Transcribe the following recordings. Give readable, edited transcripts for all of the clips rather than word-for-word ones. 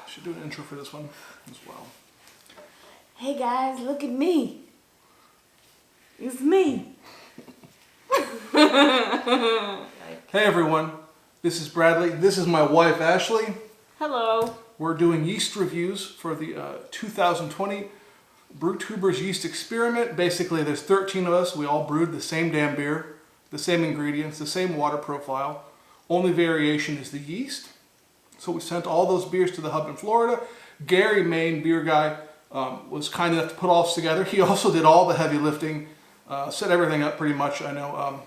I should do an intro for this one as well. Hey guys, look at me. It's me. Hey everyone, this is Bradley. This is my wife Ashley. Hello. We're doing yeast reviews for the 2020 Brewtubers Yeast Experiment. Basically, there's 13 of us. We all brewed the same damn beer, the same ingredients, the same water profile. Only variation is the yeast. So we sent all those beers to the hub in Florida. Gary, main beer guy, was kind enough to put all this together. He also did all the heavy lifting, set everything up pretty much. I know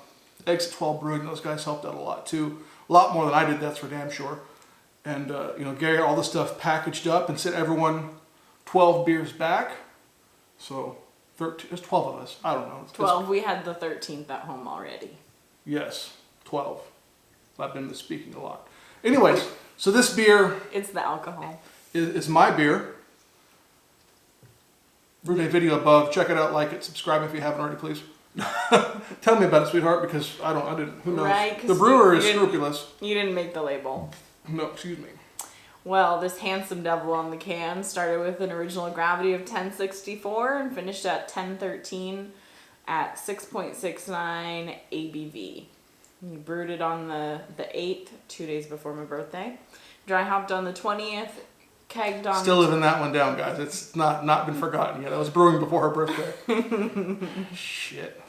Exit 12 Brewing, those guys helped out a lot too. A lot more than I did, that's for damn sure. And Gary had all the stuff packaged up and sent everyone 12 beers back. So 13, there's 12 of us. I don't know. 12. We had the 13th at home already. Yes, 12. I've been speaking a lot. Anyways, so this beer... It's the alcohol. Is my beer. Brew Day video above. Check it out, like it, subscribe if you haven't already, please. Tell me about it, sweetheart, because I didn't, who knows? Right, the brewer is scrupulous. You didn't make the label. No, excuse me. Well, this handsome devil on the can started with an original gravity of 1064 and finished at 1013 at 6.69 ABV. We brewed it on the 8th, 2 days before my birthday. Dry hopped on the 20th, kegged on... Still living that one down, guys. It's not been forgotten yet. I was brewing before her birthday. Shit.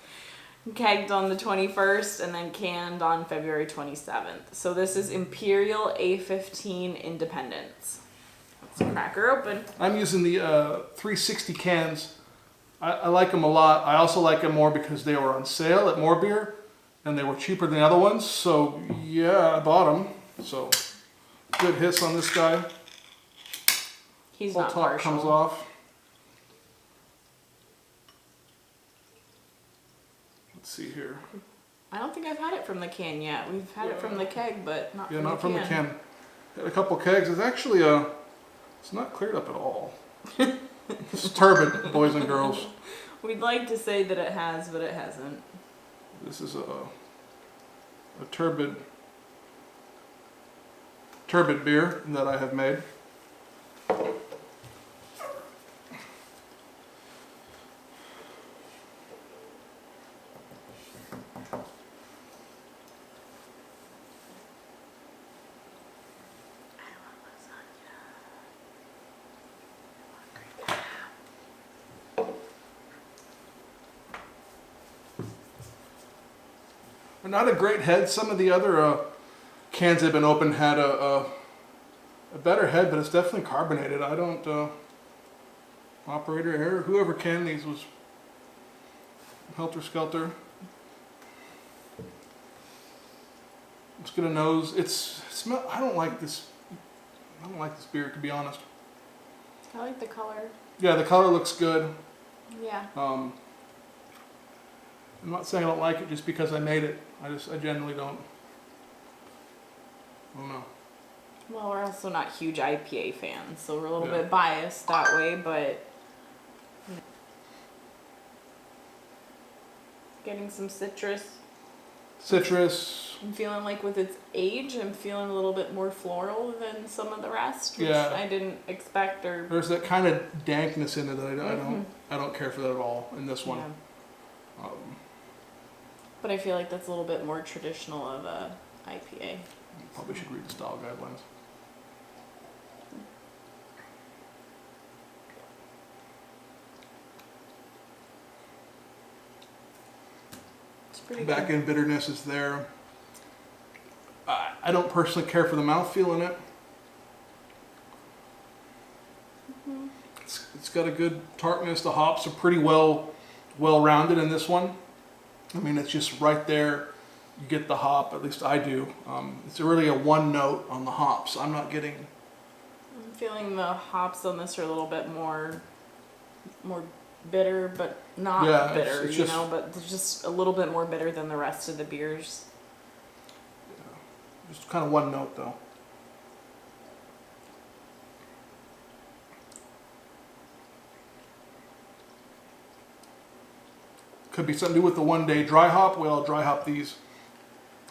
Kegged on the 21st and then canned on February 27th. So this is Imperial A15 Independence. Let's crack her open. I'm using the 360 cans. I like them a lot. I also like them more because they were on sale at More Beer and they were cheaper than the other ones. So yeah, I bought them. So good hits on this guy. He's Whole not top partial. comes off. Let's see here. I don't think I've had it from the can yet. We've had it from the keg, but not from the can. The can. Got a couple kegs. It's actually it's not cleared up at all. It's turbid, boys and girls. We'd like to say that it has, but it hasn't. This is a turbid beer that I have made. Not a great head. Some of the other cans that have been opened had a better head, but it's definitely carbonated. I don't, operator error, whoever canned these was helter-skelter. Let's get a nose. I don't like this beer, to be honest. I like the color. Yeah, the color looks good. Yeah. I'm not saying I don't like it just because I made it. I generally don't. I don't know. Well, we're also not huge IPA fans, so we're a little bit biased that way, but getting some citrus. Citrus. I'm feeling like with its age, I'm feeling a little bit more floral than some of the rest, which Yeah. I didn't expect. Or There's that kind of dankness in it that I don't care for that at all in this one. Yeah. But I feel like that's a little bit more traditional of a IPA. Probably should read the style guidelines. It's pretty Back good. end bitterness is there. I don't personally care for the mouthfeel in it. It's got a good tartness. The hops are pretty well rounded in this one. I mean, it's just right there. You get the hop, at least I do. It's really a one note on the hops. I'm not getting... I'm feeling the hops on this are a little bit more bitter, but not bitter, it's you just, know, but they're just a little bit more bitter than the rest of the beers. Yeah, just kind of one note, though. Could be something to do with the 1 day dry hop. We all dry hop these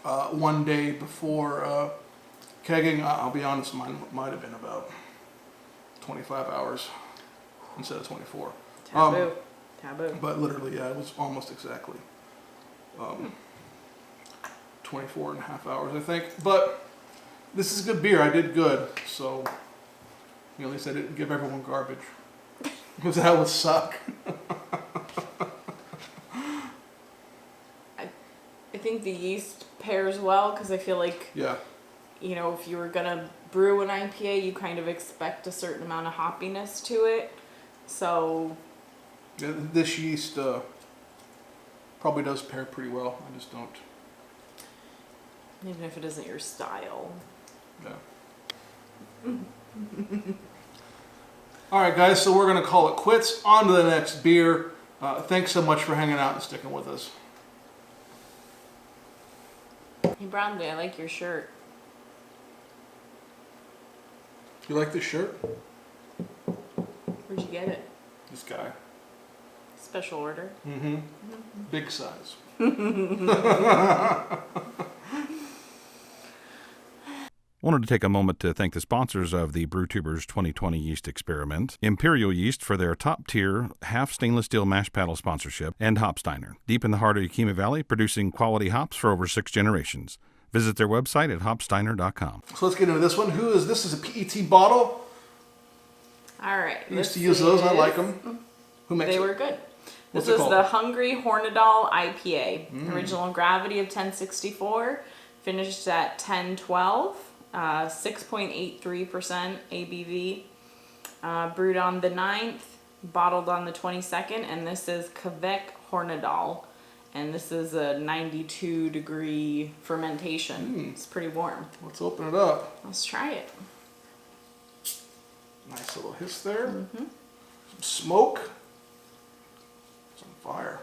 1 day before kegging. I'll be honest, mine might have been about 25 hours instead of 24. Taboo. But literally, yeah, it was almost exactly 24 and a half hours, I think. But this is good beer. I did good. So, at least I didn't give everyone garbage. Because that would suck. I think the yeast pairs well because I feel like, Yeah. if you were going to brew an IPA, you kind of expect a certain amount of hoppiness to it. So, Yeah, this yeast probably does pair pretty well. I just don't. even if it isn't your style. Yeah. All right, guys. So we're gonna call it quits. On to the next beer. Thanks so much for hanging out and sticking with us. Hey, Brownlee, I like your shirt. You like this shirt? Where'd you get it? This guy. Special order? Mm-hmm. Big size. Wanted to take a moment to thank the sponsors of the Brewtubers 2020 Yeast Experiment, Imperial Yeast for their top-tier half stainless steel mash paddle sponsorship, and Steiner, deep in the heart of Yakima Valley, producing quality hops for over 6 generations. Visit their website at hopsteiner.com. So let's get into this one. This is a PET bottle. All right. I used to use those. I like them. Who makes They it? were good. What's This it was called? the Hungry Hornadal IPA. Original gravity of 1064. Finished at 1012. 6.83% ABV. Brewed on the 9th. Bottled on the 22nd. And this is Quebec Hornadal. And this is a 92 degree fermentation. It's pretty warm. Let's open it up. Let's try it. Nice little hiss there. Some smoke. It's on fire.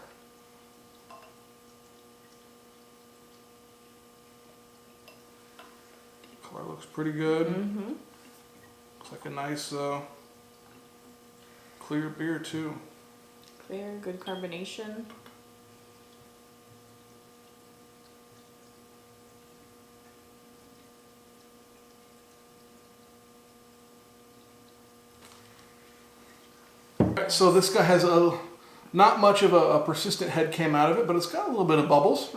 Color looks pretty good. Looks like a nice clear beer too. Clear, good carbonation. So this guy has not much of a persistent head came out of it, but it's got a little bit of bubbles.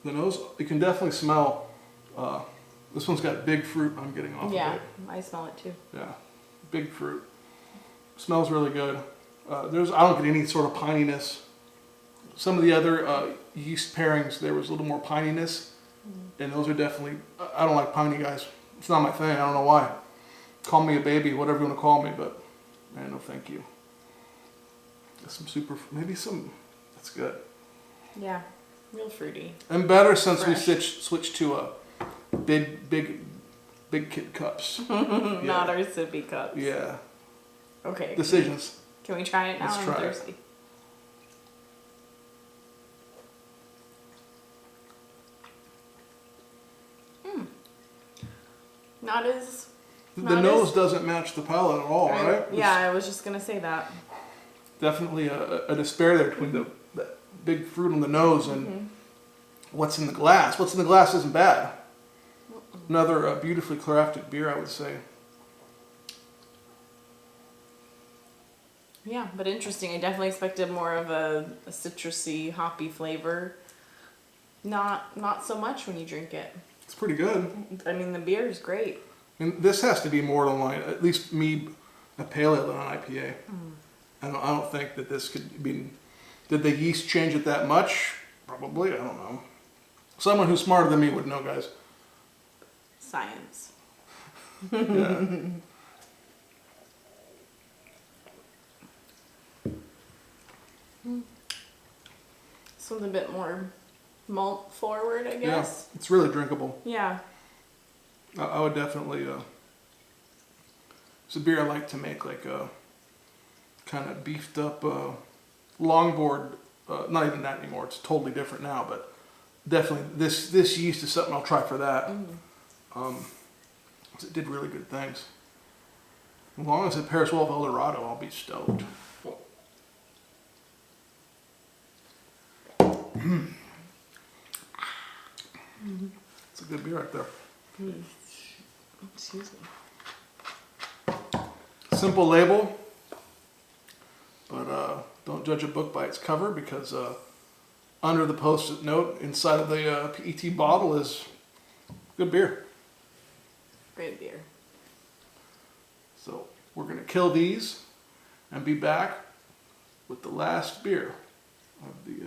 The nose, you can definitely smell. This one's got big fruit. I'm getting off of it. I smell it too. Yeah, big fruit. Smells really good. I don't get any sort of pininess. Some of the other yeast pairings, there was a little more pininess, and those are definitely. I don't like piney guys. It's not my thing. I don't know why. Call me a baby, whatever you want to call me, but. Man, no thank you. Maybe some, that's good. Yeah, real fruity. And better since Fresh. we switched to a big kid cups. Not our sippy cups. Yeah. Okay. Decisions. Can we try it now? Let's I'm try it. thirsty. Not as... The nose doesn't match the palate at all, right? Yeah, I was just going to say that. Definitely a despair there between the big fruit on the nose and what's in the glass. What's in the glass isn't bad. Another beautifully crafted beer, I would say. Yeah, but interesting. I definitely expected more of a citrusy, hoppy flavor. Not so much when you drink it. It's pretty good. I mean, the beer is great. And this has to be more than like, at least me, a pale ale than an IPA. I don't think that this could be. Did the yeast change it that much? Probably. I don't know. Someone who's smarter than me would know, guys. Science. Yeah. Something a bit more malt forward, I Yeah. guess. It's really drinkable. Yeah. I would definitely. It's a beer I like to make, like a kind of beefed up longboard. Not even that anymore. It's totally different now, but definitely this yeast is something I'll try for that. It did really good things. As long as it pairs well with Eldorado, I'll be stoked. It's a good beer right there. Excuse me. Simple label, but don't judge a book by its cover, because under the post-it note inside of the PET bottle is good beer. Great beer. So we're going to kill these and be back with the last beer of the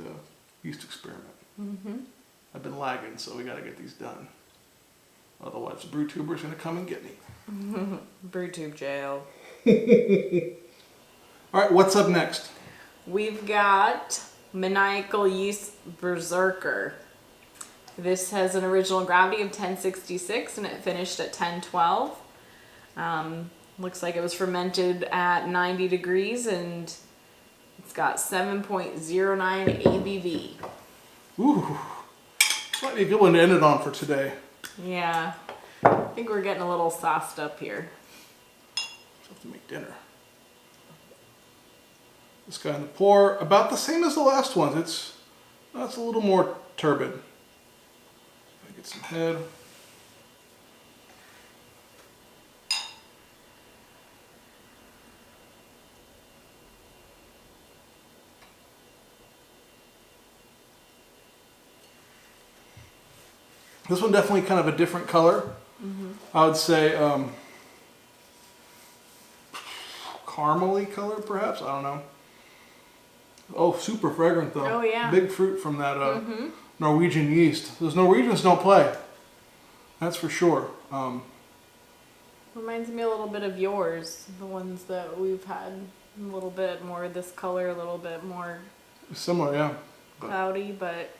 yeast experiment. Mm-hmm. I've been lagging, so we got to get these done. Otherwise, the Brewtuber's going to come and get me. Brewtube jail. All right, what's up next? We've got Maniacal Yeast Berserker. This has an original gravity of 1066 and it finished at 1012. Looks like it was fermented at 90 degrees and it's got 7.09 ABV. Ooh, might be a good one to end it on for today. Yeah, I think we're getting a little sauced up here. Have to make dinner. This guy in the pour, about the same as the last one. It's a little more turbid. Get some head. This one definitely kind of a different color. Mm-hmm. I would say caramely color, perhaps. I don't know. Oh, super fragrant though. Oh yeah. Big fruit from that Norwegian yeast. Those Norwegians don't play. That's for sure. Reminds me a little bit of yours, the ones that we've had. A little bit more this color, a little bit more Similar, yeah. cloudy, but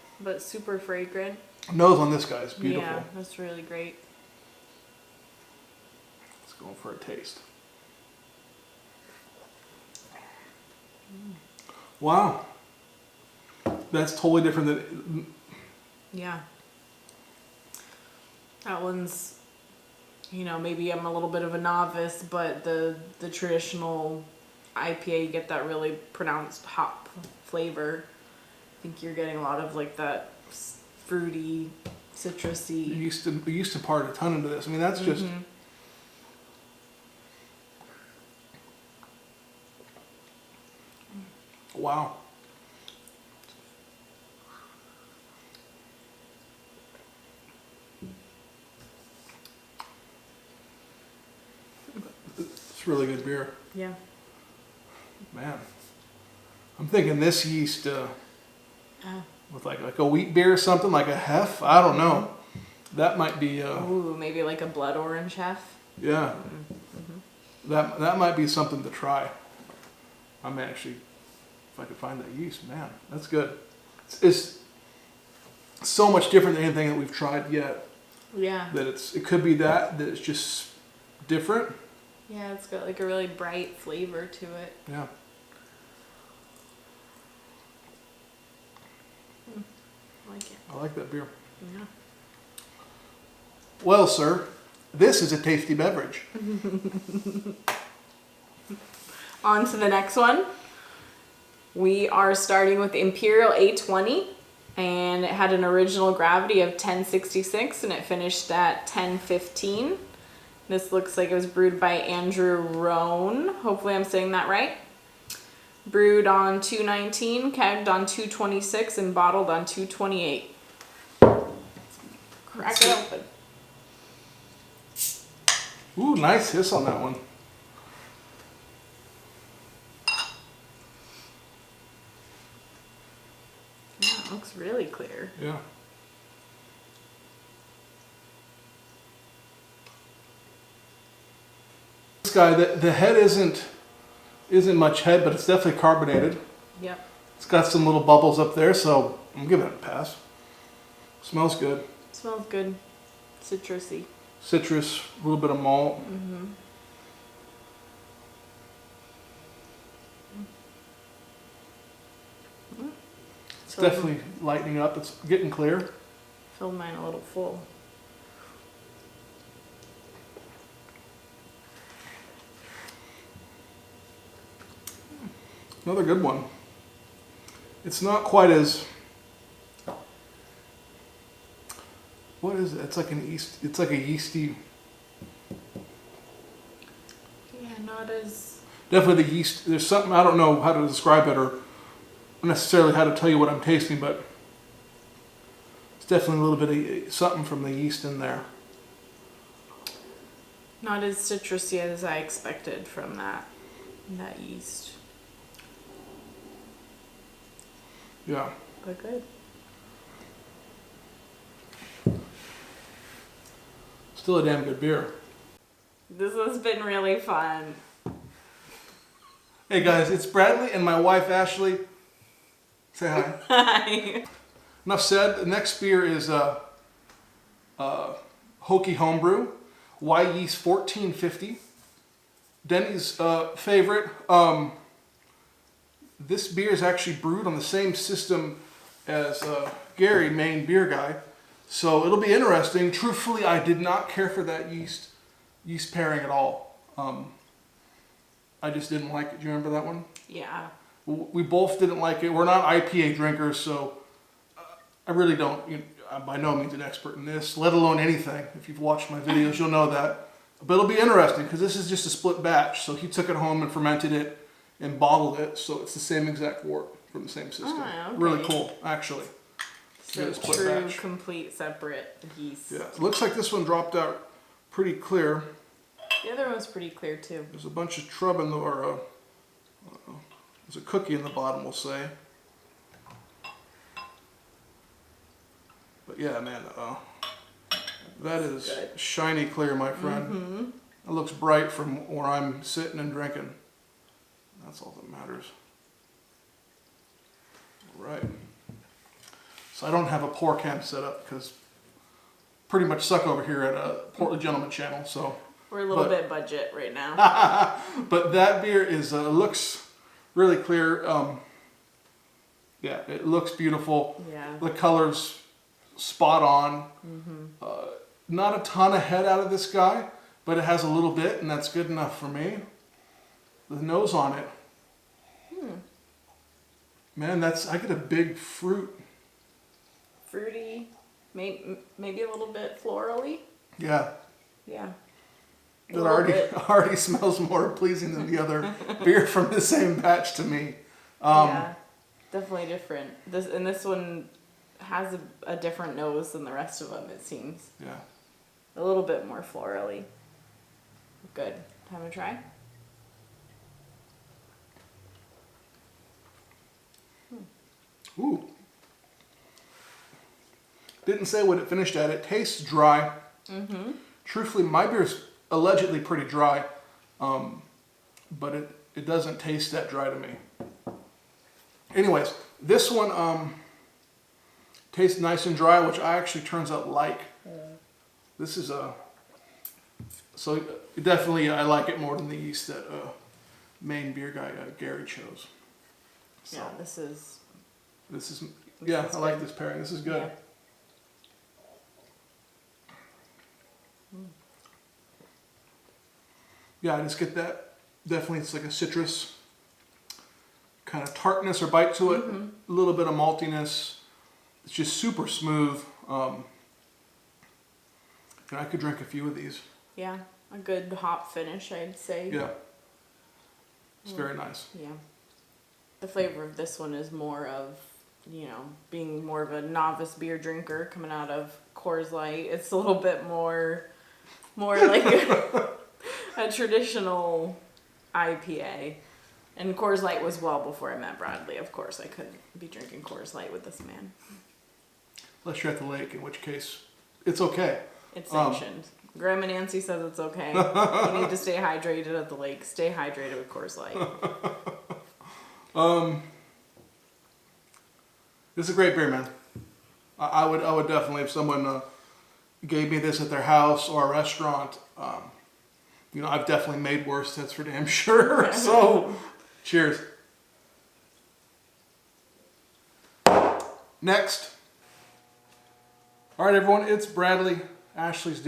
super fragrant. Nose on this guy is beautiful. Yeah, that's really great. Let's go for a taste. Wow. That's totally different than... Yeah. That one's, you know, maybe I'm a little bit of a novice, but the traditional IPA, you get that really pronounced hop flavor. I think you're getting a lot of like that fruity, citrusy. We used to part a ton into this. I mean, that's just... Wow. It's really good beer. Yeah. Man. I'm thinking this yeast with like a wheat beer or something, like a hef. I don't know. That might be... Ooh, maybe like a blood orange hef. Yeah. That might be something to try. I may actually... If I could find that yeast, man, that's good. It's so much different than anything that we've tried yet. Yeah. That it could be that it's just different. Yeah, it's got like a really bright flavor to it. Yeah. I like it. I like that beer. Yeah. Well, sir, this is a tasty beverage. On to the next one. We are starting with Imperial A20, and it had an original gravity of 1066 and it finished at 1015. This looks like it was brewed by Andrew Roan. Hopefully I'm saying that right. Brewed on 219, kegged on 226, and bottled on 228. Crack it open. Ooh, nice hiss on that one. Yeah, it looks really clear. Yeah. This guy, the head isn't much head, but it's definitely carbonated. Yep. It's got some little bubbles up there, so I'm giving it a pass. Smells good. Smells good. Citrusy. Citrus, a little bit of malt. Mm-hmm. It's definitely lightening up. It's getting clear. Filled mine a little full. Another good one. It's not quite as... What is it? It's like a yeasty... Yeah, not as... Definitely the yeast. There's something, I don't know how to describe it or necessarily how to tell you what I'm tasting, but it's definitely a little bit of something from the yeast in there. Not as citrusy as I expected from that yeast. Yeah. But good. Still a damn good beer. This has been really fun. Hey guys, it's Bradley and my wife Ashley. Say hi. Hi. Enough said. The next beer is Hokie Homebrew, Y Yeast 1450. Denny's favorite. This beer is actually brewed on the same system as Gary, main beer guy. So it'll be interesting. Truthfully, I did not care for that yeast pairing at all. I just didn't like it. Do you remember that one? Yeah. We both didn't like it. We're not IPA drinkers, so I really don't. I'm by no means an expert in this, let alone anything. If you've watched my videos, you'll know that. But it'll be interesting because this is just a split batch. So he took it home and fermented it and bottled it, so it's the same exact wort from the same system. Oh, okay. Really cool, actually. So Yeah, split true, batch. complete, separate yeast. Yeah, it looks like this one dropped out pretty clear. The other one's pretty clear too. There's a bunch of trub in the, or there's a cookie in the bottom, we'll say. But yeah, man, that is good. shiny clear, my friend. Mm-hmm. It looks bright from where I'm sitting and drinking. That's all that matters. All right. So I don't have a pour cam set up because pretty much suck over here at a Portly Gentleman channel. So We're a little bit budget right now. but that beer is looks really clear. Yeah, it looks beautiful. Yeah. The color's spot on. Mm-hmm. Not a ton of head out of this guy, but it has a little bit, and that's good enough for me. The nose on it. Man, I get a big fruit. Fruity, maybe a little bit florally. Yeah. Yeah. It already smells more pleasing than the other beer from the same batch to me. Yeah, definitely different. This one has a different nose than the rest of them, it seems. Yeah. A little bit more florally. Good. Time to try? Ooh. Didn't say what it finished at. It tastes dry. Mm-hmm. Truthfully, my beer's allegedly pretty dry, but it doesn't taste that dry to me. Anyways, this one tastes nice and dry, which I actually turns out like. This is so definitely I like it more than the yeast that main beer guy Gary chose. So, Yeah, this is yeah, is I like good. this pairing. This is good. Yeah. Yeah, I just get that. Definitely, it's like a citrus kind of tartness or bite to it. Mm-hmm. A little bit of maltiness. It's just super smooth. And I could drink a few of these. Yeah, a good hop finish, I'd say. Yeah. It's very nice. Yeah. The flavor of this one is more of, being more of a novice beer drinker coming out of Coors Light. It's a little bit more like a traditional IPA. And Coors Light was well before I met Bradley. Of course, I couldn't be drinking Coors Light with this man. Unless you're at the lake, in which case, it's okay. It's sanctioned. Grandma Nancy says it's okay. You need to stay hydrated at the lake. Stay hydrated with Coors Light. This is a great beer, man. I would definitely, if someone gave me this at their house or a restaurant, I've definitely made worse, that's for damn sure. So, cheers. Next. All right, everyone, it's Bradley. Ashley's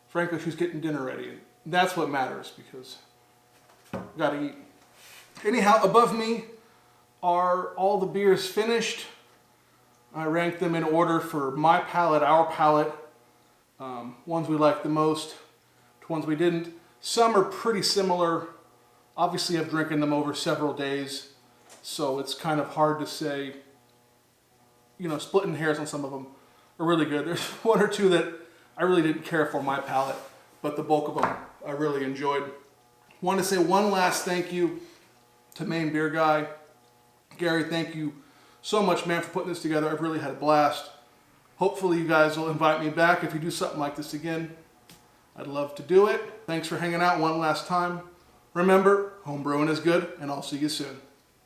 frankly, she's getting dinner ready. That's what matters because we gotta eat. Anyhow, above me are all the beers finished. I ranked them in order for my palate, our palate, ones we liked the most, to ones we didn't. Some are pretty similar. Obviously, I've drinking them over several days, so it's kind of hard to say, you know, splitting hairs on some of them are really good. There's one or two that I really didn't care for my palate, but the bulk of them I really enjoyed. Want to say one last thank you to Maine Beer Guy. Gary, thank you so much, man, for putting this together. I've really had a blast. Hopefully you guys will invite me back if you do something like this again. I'd love to do it. Thanks for hanging out one last time. Remember, home brewing is good, and I'll see you soon.